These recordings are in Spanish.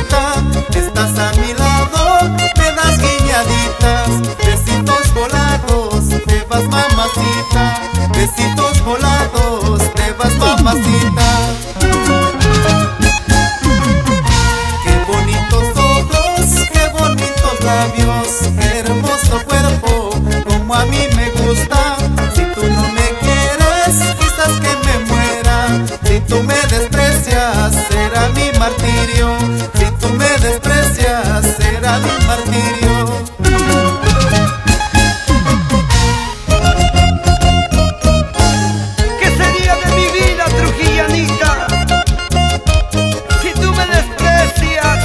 bonita, estás a mi lado, me das guiñaditas, besitos volados, te vas mamacita, besitos volados, te vas mamacita. Qué bonitos ojos, qué bonitos labios, qué hermoso cuerpo, como a mí me gusta. Si tú no me quieres, quizás que me muera. Si tú me desprecias, será mi martirio. Si tú me desprecias, será mi martirio. ¿Qué sería de mi vida, trujillanita, si tú me desprecias?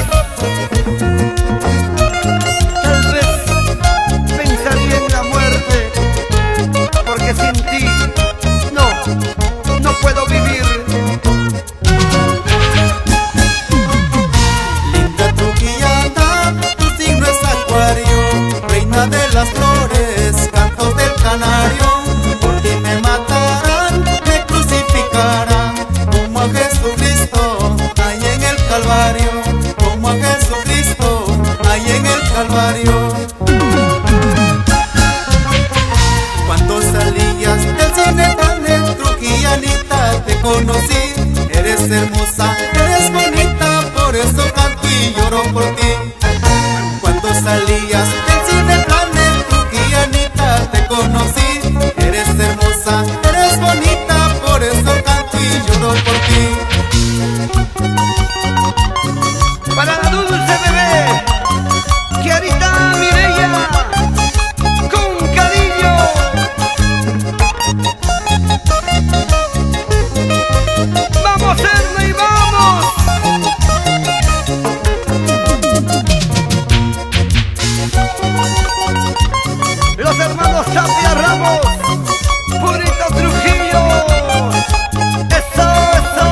Tal vez pensaría en la muerte, porque sin ti no puedo vivir. Linda trujillana, tu signo es acuario, reina de las flores, cantos del canario. Por ti me matarán, me crucificarán, como a Jesucristo, ahí en el Calvario, como a Jesucristo, ahí en el Calvario. Cuando salías del cine tan trujillanita, te conocí, eres hermosa, eres bonita, por eso canto y lloro por ti. Cuando salías del cine tan trujillanita, te conocí, eres hermosa, eres bonita, por eso canto y lloro por ti. Para la dulce bebé, Kiarita Mireya, con cariño. ¡Vamos, Erna, y vamos! Los hermanos Tapia Ramos, Purito Trujillo. ¡Eso, eso!